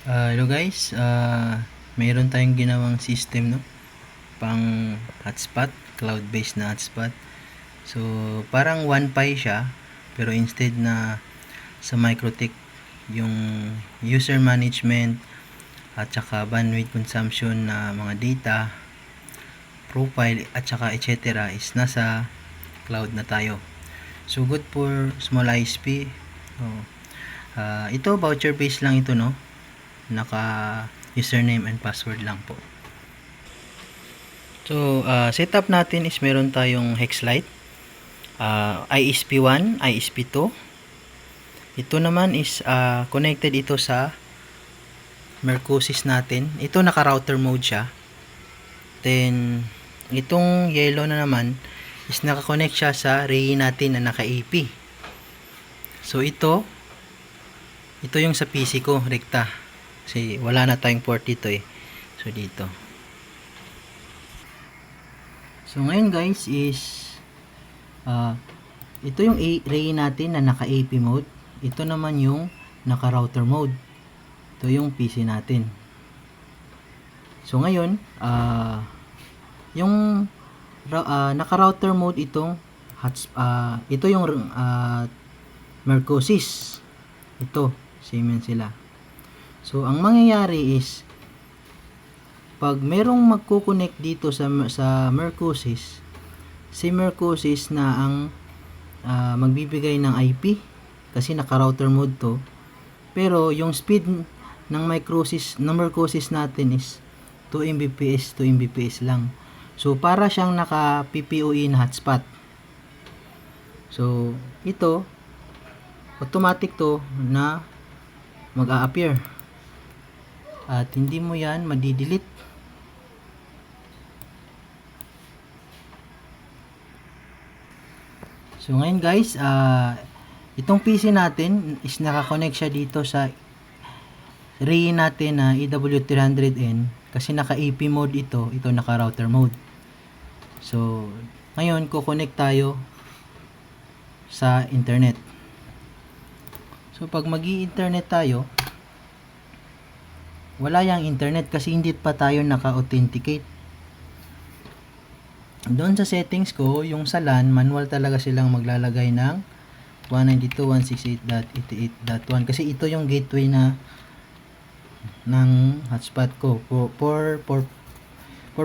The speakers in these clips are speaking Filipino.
Hello guys, mayroon tayong ginawang system, no, pang hotspot, cloud-based na hotspot. So parang 1Pi siya, pero instead na sa MikroTik yung user management at saka bandwidth consumption na mga data, profile at saka etc. is nasa cloud na tayo. So good for small ISP. Ito voucher based lang ito, no, naka username and password lang po. So setup natin is meron tayong Hexlite, ISP1, ISP2. Ito naman is connected ito sa Mercosys natin. Ito naka router mode siya. Then itong yellow na naman is naka-connect siya sa relay natin na naka AP. So ito yung sa PC ko, rekta. Kasi wala na tayong port dito eh. So dito. So ngayon guys is ito yung relay natin na naka AP mode. Ito naman yung naka router mode. Ito yung PC natin. So ngayon yung naka router mode ito yung Mercosys. Ito, same sila. So ang mangyayari is pag merong magko-connect dito sa Mercosys, si Mercosys na ang magbibigay ng IP kasi naka-router mode to. Pero yung speed ng Mercosys natin is 2 Mbps, 2 Mbps lang. So para siyang naka PPOE na hotspot. So ito automatic to na mag-a-appear. At hindi mo yan madi-delete. So ngayon guys, itong PC natin is naka-connect siya dito sa relay natin na EW300N kasi naka-AP mode ito naka-router mode. So ngayon ko-connect tayo sa internet. So pag magi-internet tayo, wala yang internet kasi hindi pa tayo naka-authenticate. Doon sa settings ko, yung sa LAN, manual talaga silang maglalagay ng 192.168.88.1 kasi ito yung gateway na ng hotspot ko for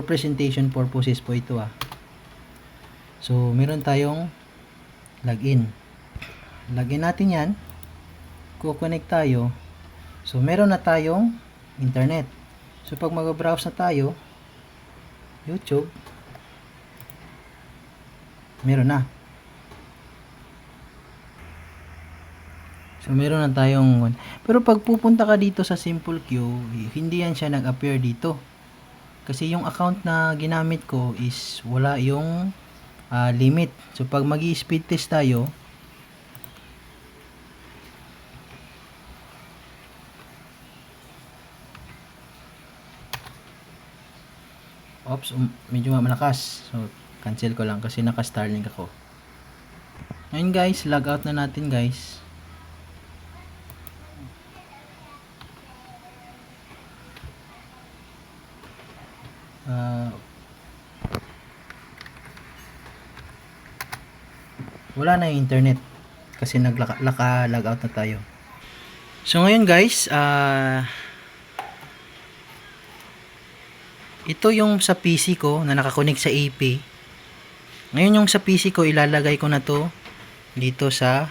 presentation purposes po ito So meron tayong login natin yan, connect tayo. So meron na tayong internet. So pag mag-browse na tayo YouTube, meron na. So meron na tayong pero pag pupunta ka dito sa Simple Queue, hindi yan siya nag-appear dito. Kasi yung account na ginamit ko is wala yung limit. So pag magi-speed test tayo, medyo malakas. So cancel ko lang kasi naka-Starlink ako. Ngayon guys, log out na natin guys. Wala na yung internet kasi log out na tayo. So ngayon guys, ito yung sa PC ko na nakakonect sa AP. Ngayon yung sa PC ko, ilalagay ko na to dito sa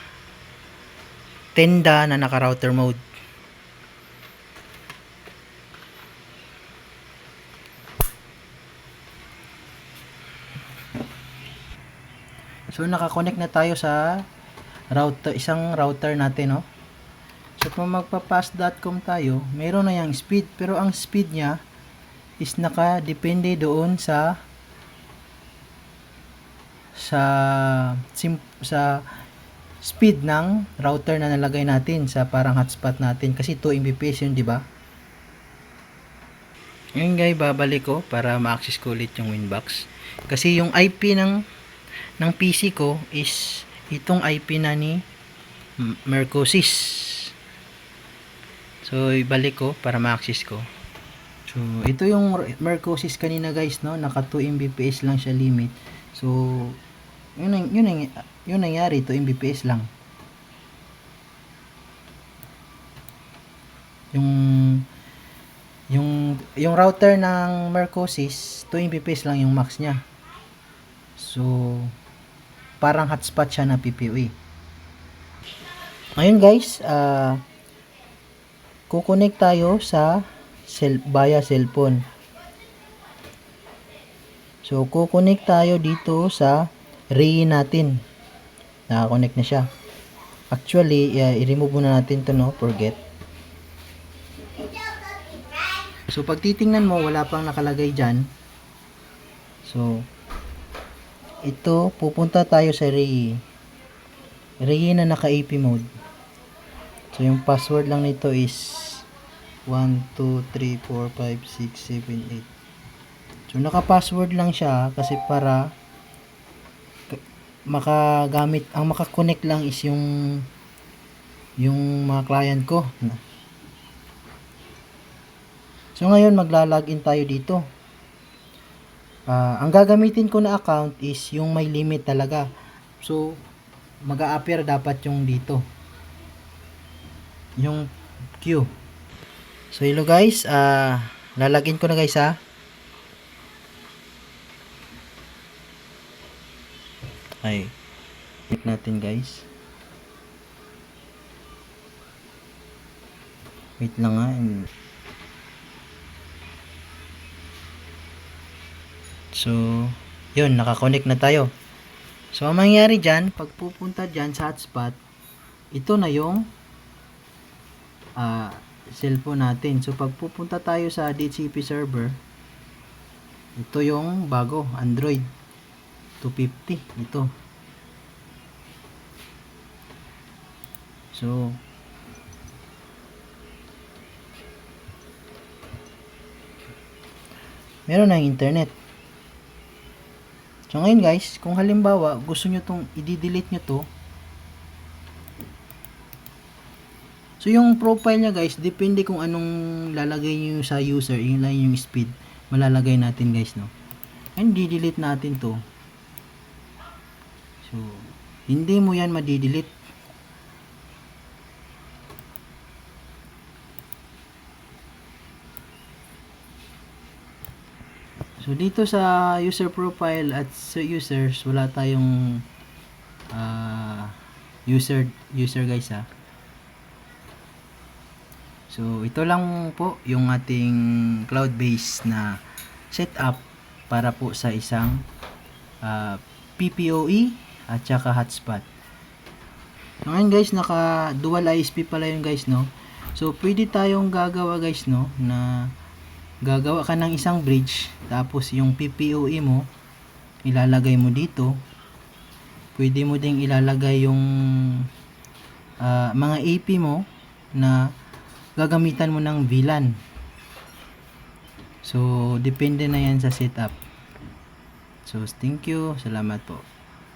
tenda na naka-router mode. So naka-connect na tayo sa isang router natin, no. So kung magpa-pass.com tayo, meron na yung speed, pero ang speed niya is naka-depende doon sa speed ng router na nalagay natin sa parang hotspot natin kasi 2 Mbps yun, di ba? Ngayon guys, babalik ko para ma-access ko ulit yung Winbox. Kasi yung IP ng PC ko is itong IP na ni Mercosys. So, ibalik ko para ma-access ko. So, ito yung Mercosis kanina guys, no? Naka 2 Mbps lang siya limit. So, yun nangyari, 2 Mbps lang. Yung router ng Mercosis, 2 Mbps lang yung max niya. So, parang hotspot siya na PPOE. Ngayon guys, kukonek tayo sa via cellphone. So, kukonek tayo dito sa RAI natin. Nakakonect na siya. Actually, i-remove muna natin to, no? Forget. So, pag titingnan mo, wala pang nakalagay dyan. So, ito, pupunta tayo sa RAI. RAI na naka-AP mode. So, yung password lang nito is 1, 2, 3, 4, 5, 6, 7, 8. So, naka-password lang siya kasi para makagamit, ang makakonect lang is yung mga client ko. So, ngayon magla-login tayo dito. Ang gagamitin ko na account is yung may limit talaga. So, mag-a-appear dapat yung dito. Yung queue. So, hello guys. Lalagin ko na guys ha. Ay. Click natin guys. Wait lang ha. So, yun. Nakakonect na tayo. So, ang mangyayari dyan, pag pupunta dyan sa hotspot, ito na yung cellphone natin. So, pag pupunta tayo sa DHCP server, ito yung bago, Android 250. Ito. So, meron ng internet. So, ngayon guys, kung halimbawa, gusto nyo itong i-delete nyo to. So, yung profile niya guys, depende kung anong lalagay nyo sa user. Yun lang yung speed. Malalagay natin guys, no? And di-delete natin to. So, hindi mo yan madi-delete. So, dito sa user profile at sa users, wala tayong user guys ha. So, ito lang po yung ating cloud-based na setup para po sa isang PPOE at saka hotspot. So, ngayon guys, naka dual ISP pala yung guys, no? So, pwede tayong gagawa guys, no? Na gagawa ka ng isang bridge, tapos yung PPOE mo ilalagay mo dito. Pwede mo ding ilalagay yung mga AP mo na gagamitan mo ng VLAN. So, depende na yan sa setup. So, thank you. Salamat po.